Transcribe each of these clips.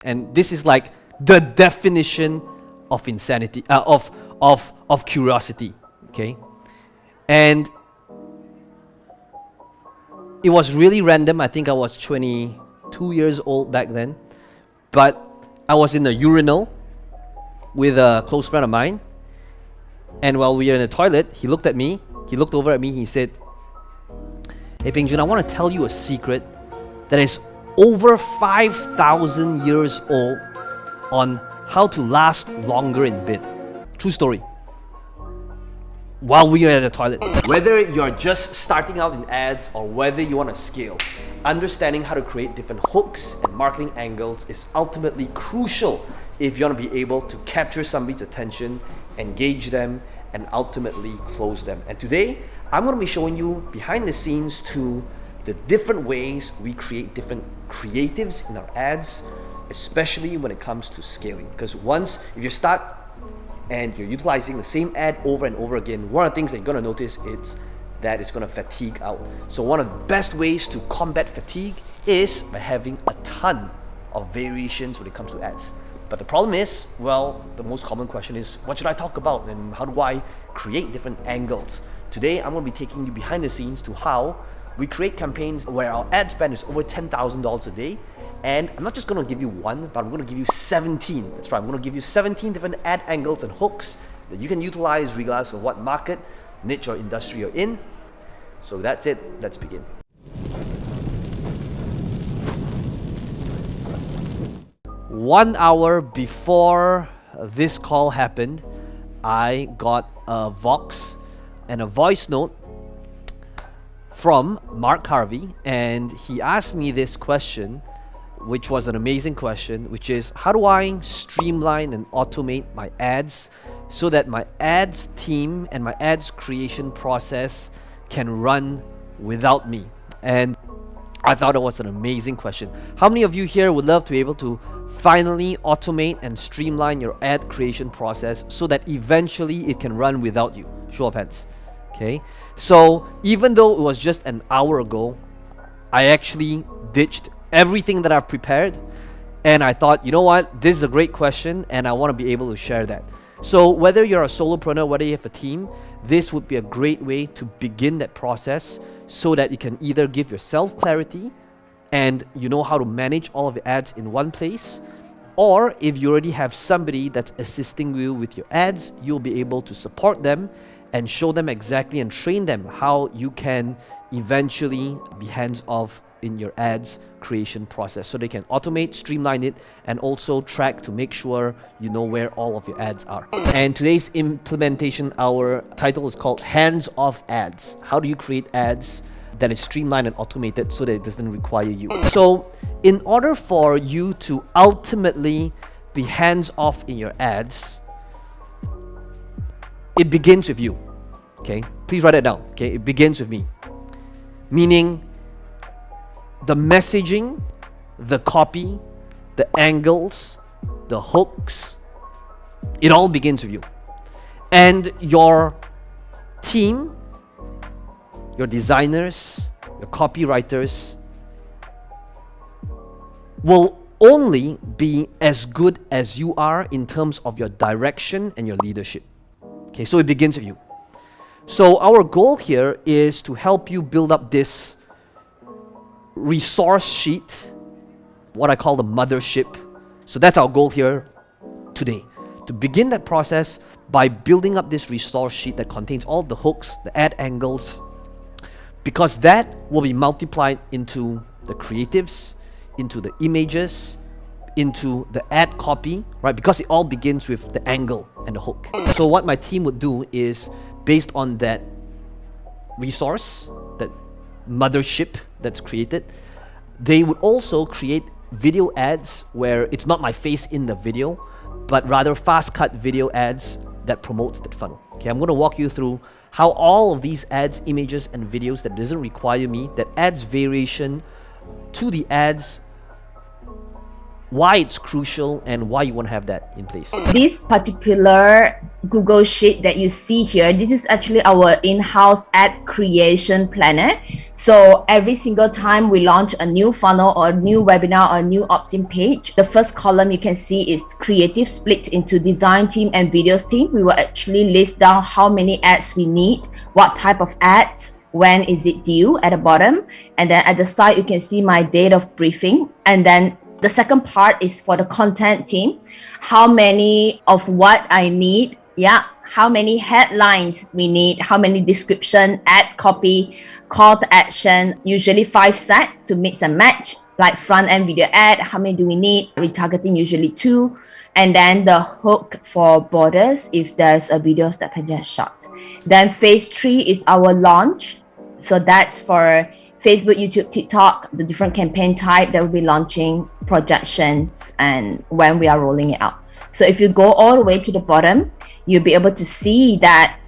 And this is like the definition of insanity, of curiosity, okay? And it was really random. I think I was 22 years old back then, but I was in the urinal with a close friend of mine, and while we were in the toilet, he looked over at me, he said, "Hey Peng Joon, I want to tell you a secret that is over 5,000 years old on how to last longer in bed." True story. While we were at the toilet. Whether you're just starting out in ads or whether you want to scale, understanding how to create different hooks and marketing angles is ultimately crucial if you want to be able to capture somebody's attention, engage them, and ultimately close them. And today, I'm going to be showing you behind the scenes to the different ways we create different creatives in our ads, especially when it comes to scaling. Because if you start and you're utilizing the same ad over and over again, one of the things that you're going to notice is that it's going to fatigue out. So one of the best ways to combat fatigue is by having a ton of variations when it comes to ads. But the problem is, well, the most common question is, what should I talk about and how do I create different angles? Today, I'm going to be taking you behind the scenes to how we create campaigns where our ad spend is over $10,000 a day. And I'm not just going to give you one, but I'm going to give you 17. That's right, I'm going to give you 17 different ad angles and hooks that you can utilize regardless of what market, niche, or industry you're in. So that's it, let's begin. One hour before this call happened, I got a Vox and a voice note from Mark Harvey, and he asked me this question, which was an amazing question, which is, how do I streamline and automate my ads so that my ads team and my ads creation process can run without me? And I thought it was an amazing question. How many of you here would love to be able to finally automate and streamline your ad creation process so that eventually it can run without you? Show of hands. Okay, so even though it was just an hour ago, I actually ditched everything that I've prepared, and I thought, you know what, this is a great question and I want to be able to share that. So whether you're a solopreneur, whether you have a team, this would be a great way to begin that process so that you can either give yourself clarity and you know how to manage all of your ads in one place, or if you already have somebody that's assisting you with your ads, you'll be able to support them and show them exactly and train them how you can eventually be hands-off in your ads creation process so they can automate, streamline it, and also track to make sure you know where all of your ads are. And today's implementation, our title is called Hands-Off Ads. How do you create ads that is streamlined and automated so that it doesn't require you? So in order for you to ultimately be hands-off in your ads, it begins with you. Okay, please write it down. Okay, it begins with me. Meaning, the messaging, the copy, the angles, the hooks, it all begins with you. And your team, your designers, your copywriters will only be as good as you are in terms of your direction and your leadership. Okay, so it begins with you. So our goal here is to help you build up this resource sheet, what I call the mothership. So that's our goal here today, to begin that process by building up this resource sheet that contains all the hooks, the ad angles, because that will be multiplied into the creatives, into the images, into the ad copy, right? Because it all begins with the angle and the hook. So what my team would do is, based on that resource, that mothership that's created, they would also create video ads where it's not my face in the video, but rather fast cut video ads that promotes that funnel. Okay, I'm going to walk you through how all of these ads, images, and videos that doesn't require me, that adds variation to the ads, why it's crucial and why you want to have that in place. This particular Google Sheet that you see here, this is actually our in-house ad creation planner. So every single time we launch a new funnel or a new webinar or a new opt-in page, the first column you can see is creative, split into design team and videos team. We will actually list down how many ads we need, what type of ads, when is it due at the bottom. And then at the side, you can see my date of briefing. And then the second part is for the content team, how many of what I need, how many headlines we need, how many description, ad copy, call to action, usually 5 set to mix and match, like front end video ad, how many do we need, retargeting usually 2, and then the hook for borders if there's a video step I just shot. Then phase 3 is our launch. So that's for Facebook, YouTube, TikTok, the different campaign type that we'll be launching, projections, and when we are rolling it out. So if you go all the way to the bottom, you'll be able to see that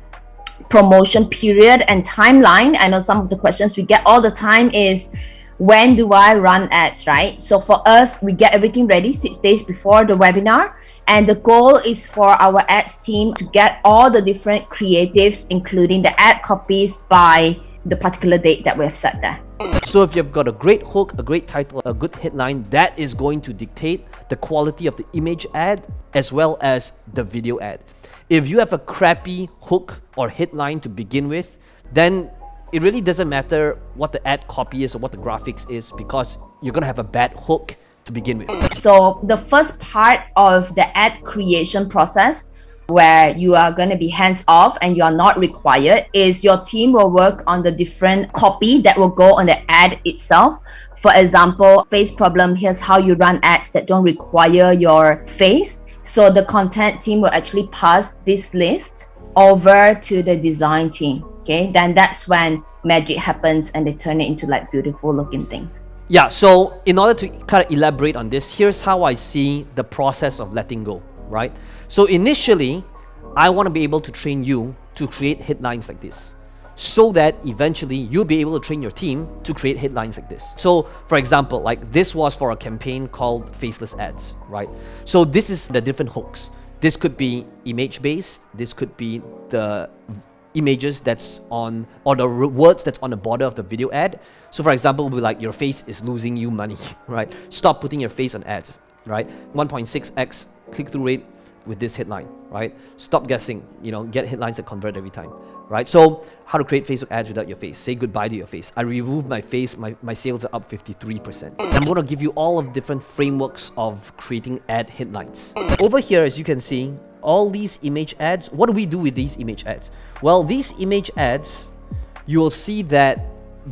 promotion period and timeline. I know some of the questions we get all the time is, when do I run ads, right? So for us, we get everything ready 6 days before the webinar. And the goal is for our ads team to get all the different creatives, including the ad copies, by the particular date that we have set there. So if you've got a great hook, a great title, a good headline, that is going to dictate the quality of the image ad as well as the video ad. If you have a crappy hook or headline to begin with, then it really doesn't matter what the ad copy is or what the graphics is, because you're going to have a bad hook to begin with. So the first part of the ad creation process, where you are going to be hands off and you are not required, is your team will work on the different copy that will go on the ad itself. For example, face problem, here's how you run ads that don't require your face. So the content team will actually pass this list over to the design team. Okay, then that's when magic happens and they turn it into like beautiful looking things. Yeah, so in order to kind of elaborate on this, here's how I see the process of letting go, right? So initially, I want to be able to train you to create headlines like this, so that eventually you'll be able to train your team to create headlines like this. So for example, like this was for a campaign called Faceless Ads, right? So this is the different hooks. This could be image based, this could be the images that's on, or the words that's on the border of the video ad. So for example, we'll be like, your face is losing you money, right? Stop putting your face on ads, right? 1.6x click-through rate with this headline, right? Stop guessing, get headlines that convert every time, right? So how to create Facebook ads without your face. Say goodbye to your face. I removed my face, my sales are up 53%. I'm going to give you all of different frameworks of creating ad headlines. Over here, as you can see, all these image ads, what do we do with these image ads? Well, these image ads, you will see that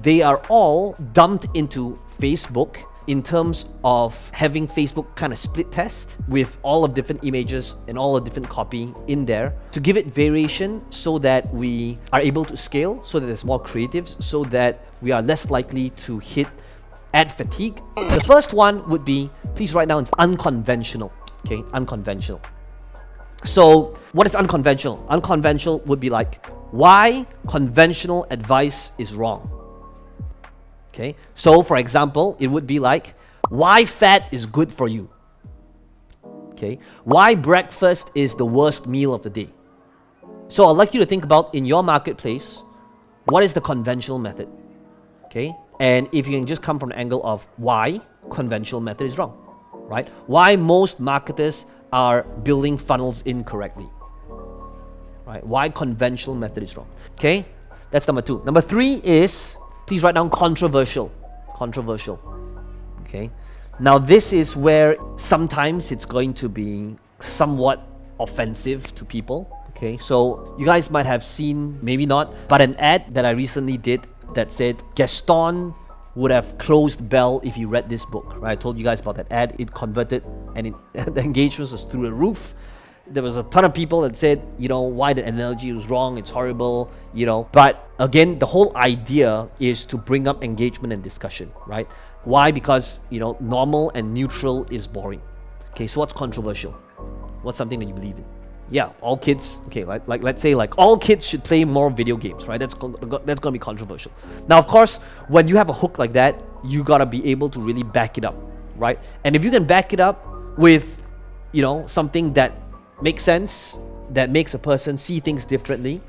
they are all dumped into Facebook in terms of having Facebook kind of split test with all of different images and all the different copy in there to give it variation, so that we are able to scale, so that there's more creatives, so that we are less likely to hit ad fatigue. The first one would be, please write down, it's unconventional. Okay, unconventional. So what is unconventional? Unconventional would be like, why conventional advice is wrong. Okay, so for example, it would be like, why fat is good for you. Okay, why breakfast is the worst meal of the day. So I'd like you to think about, in your marketplace, what is the conventional method? Okay, and if you can just come from the angle of why conventional method is wrong, right? Why most marketers are building funnels incorrectly, right? Why conventional method is wrong. Okay, that's number 2. Number 3 is, please write down controversial. Controversial. Okay. Now this is where sometimes it's going to be somewhat offensive to people. Okay. So you guys might have seen, maybe not, but an ad that I recently did that said Gaston would have closed Bell if he read this book. Right? I told you guys about that ad. It converted and the engagement was through the roof. There was a ton of people that said, why the analogy was wrong, it's horrible, But again, the whole idea is to bring up engagement and discussion, right? Why? Because, normal and neutral is boring. Okay, so what's controversial? What's something that you believe in? Yeah, all kids, okay, like let's say like all kids should play more video games, right? That's going to be controversial. Now, of course, when you have a hook like that, you got to be able to really back it up right? And if you can back it up with, something that makes sense, that makes a person see things differently,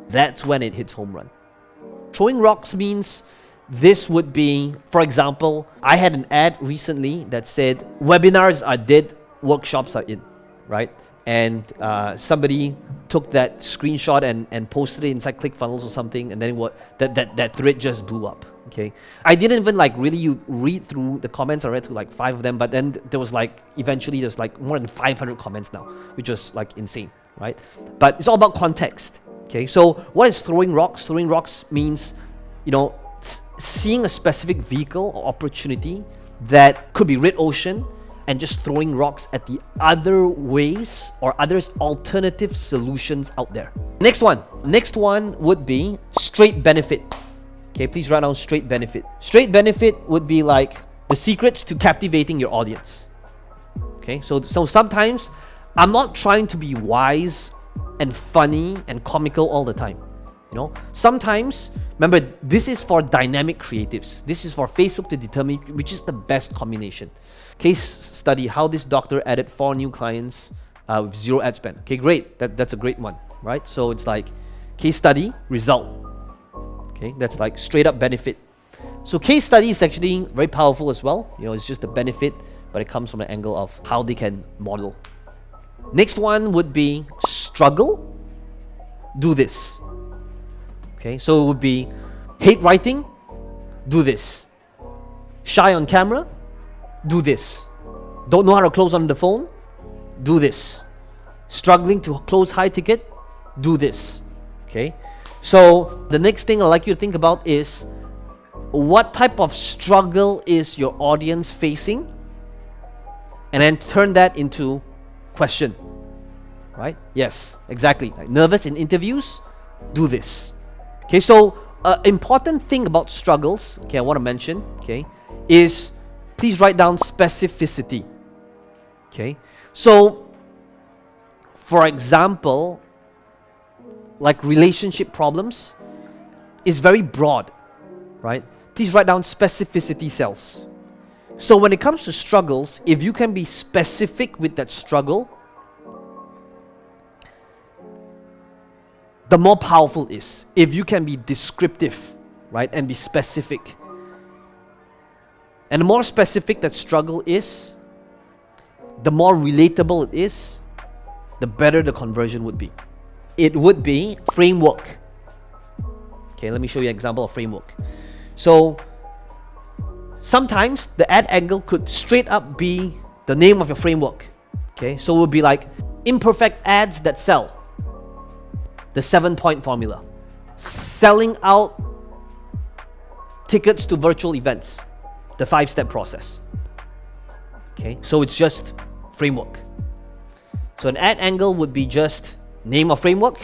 that's when it hits home run. Throwing rocks means this would be, for example, I had an ad recently that said, webinars are dead, workshops are in, right? And somebody took that screenshot and posted it inside ClickFunnels or something, and then that thread just blew up. Okay, I didn't even really read through the comments. I read through like 5 of them, but then there was eventually there's more than 500 comments now, which was insane, right? But it's all about context. Okay, so what is throwing rocks? Throwing rocks means, seeing a specific vehicle or opportunity that could be red ocean and just throwing rocks at the other ways or others alternative solutions out there. Next one would be straight benefit. Okay, please write down straight benefit. Straight benefit would be like the secrets to captivating your audience. Okay, so sometimes I'm not trying to be wise and funny and comical all the time. Sometimes, remember, this is for dynamic creatives. This is for Facebook to determine which is the best combination. Case study, how this doctor added 4 new clients with 0 ad spend. Okay, great. That's a great one, right? So it's like case study, result. Okay, that's like straight up benefit. So case study is actually very powerful as well. It's just a benefit, but it comes from the angle of how they can model. Next one would be struggle, do this. Okay, so it would be hate writing, do this. Shy on camera, do this. Don't know how to close on the phone, do this. Struggling to close high ticket, do this. Okay, so the next thing I'd like you to think about is what type of struggle is your audience facing, and then turn that into question. Right? Yes, exactly. Nervous in interviews, do this. Okay, so important thing about struggles, okay, I want to mention, okay, is please write down specificity. Okay, so for example, like relationship problems is very broad, right? Please write down specificity cells. So when it comes to struggles, if you can be specific with that struggle, the more powerful it is. If you can be descriptive, right, and be specific. And the more specific that struggle is, the more relatable it is, the better the conversion would be. It would be framework. Okay, let me show you an example of framework. So sometimes the ad angle could straight up be the name of your framework. Okay, so it would be like imperfect ads that sell. The 7-point formula. Selling out tickets to virtual events. The 5-step process. Okay, so it's just framework. So an ad angle would be just name of framework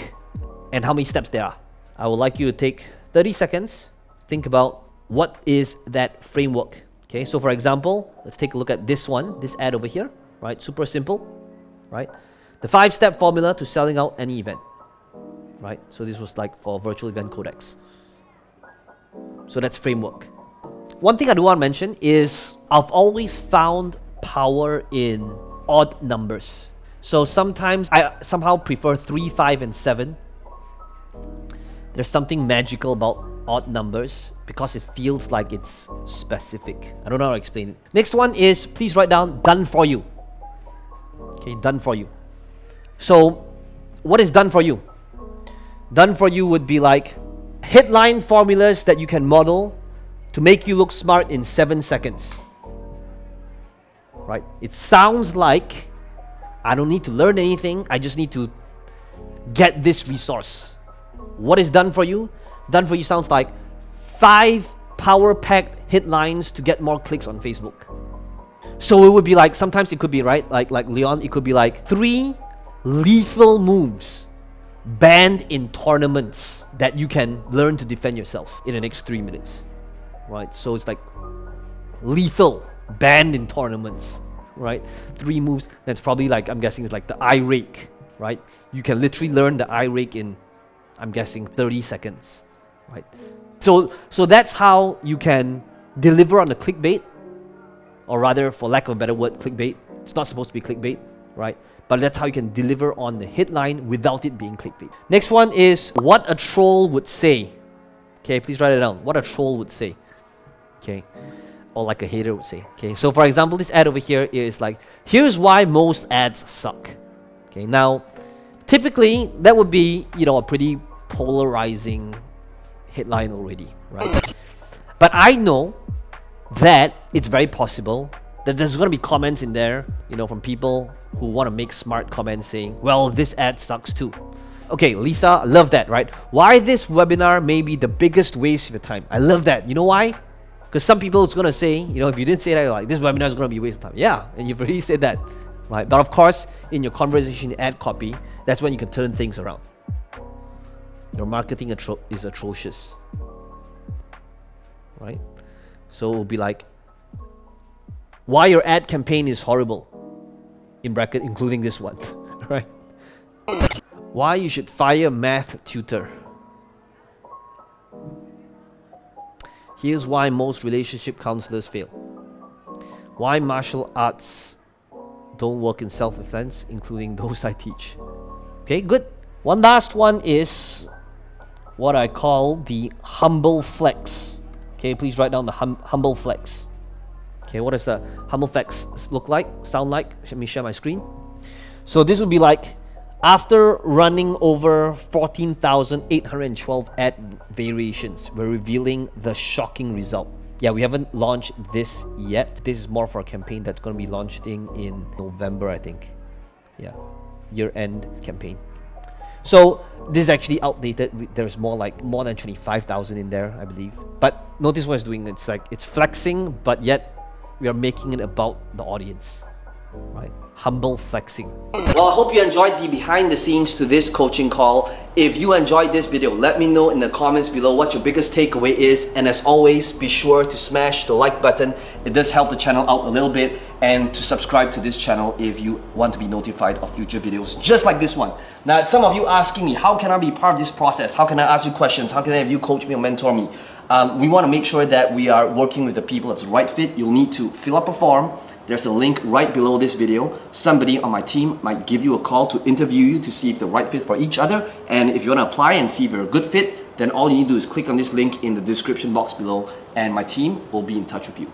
and how many steps there are. I would like you to take 30 seconds, think about what is that framework. Okay, so for example, let's take a look at this one, this ad over here, right? Super simple, right? The 5-step formula to selling out any event. Right? So this was like for virtual event codex. So that's framework. One thing I do want to mention is I've always found power in odd numbers. So sometimes I somehow prefer 3, 5, and 7. There's something magical about odd numbers because it feels like it's specific. I don't know how to explain it. Next one is please write down done for you. Okay, done for you. So what is done for you? Done for you would be like headline formulas that you can model to make you look smart in 7 seconds. Right? It sounds like I don't need to learn anything. I just need to get this resource. What is done for you? Done for you sounds like 5 power-packed headlines to get more clicks on Facebook. So it would be like, sometimes it could be, right? Like Leon, it could be like 3 lethal moves banned in tournaments that you can learn to defend yourself in the next 3 minutes, right? So it's like lethal, banned in tournaments, right? 3 moves. That's probably like, I'm guessing it's like the eye rake, right? You can literally learn the eye rake in, I'm guessing, 30 seconds, right? So that's how you can deliver on the clickbait or rather, for lack of a better word, clickbait. It's not supposed to be clickbait, right? But that's how you can deliver on the headline without it being clickbait. Next one is what a troll would say. Okay, please write it down. What a troll would say. Okay, or like a hater would say. Okay, so for example, this ad over here is like, here's why most ads suck. Okay, now, typically, that would be, you know, a pretty polarizing headline already, right? But I know that it's very possible that there's going to be comments in there, you know, from people who want to make smart comments saying, well, this ad sucks too. Okay, Lisa, love that, right? Why this webinar may be the biggest waste of your time. I love that. You know why? Because some people is going to say, you know, if you didn't say that, like, this webinar is going to be a waste of time. Yeah, and you've already said that, right? But of course, in your conversation ad copy, that's when you can turn things around. Your marketing is atrocious, right? So it will be like, why your ad campaign is horrible, in bracket, including this one, right? Why you should fire a math tutor. Here's why most relationship counselors fail. Why martial arts don't work in self-defense, including those I teach. Okay, good. One last one is what I call the humble flex. Okay, please write down the humble flex. Okay, what does the humble flex look like, sound like? Let me share my screen. So this would be like, after running over 14,812 ad variations, we're revealing the shocking result. Yeah, we haven't launched this yet. This is more for a campaign that's going to be launching in November, I think. Yeah, year-end campaign. So this is actually outdated. There's more than 25,000 in there, I believe. But notice what it's doing. It's like, it's flexing, but yet we are making it about the audience, right? Humble flexing. Well, I hope you enjoyed the behind the scenes to this coaching call. If you enjoyed this video, let me know in the comments below what your biggest takeaway is. And as always, be sure to smash the like button. It does help the channel out a little bit. And to subscribe to this channel if you want to be notified of future videos just like this one. Now, some of you asking me, how can I be part of this process? How can I ask you questions? How can I have you coach me or mentor me? We want to make sure that we are working with the people that's the right fit. You'll need to fill up a form. There's a link right below this video. Somebody on my team might give you a call to interview you to see if they're right fit for each other. And if you want to apply and see if you're a good fit, then all you need to do is click on this link in the description box below and my team will be in touch with you.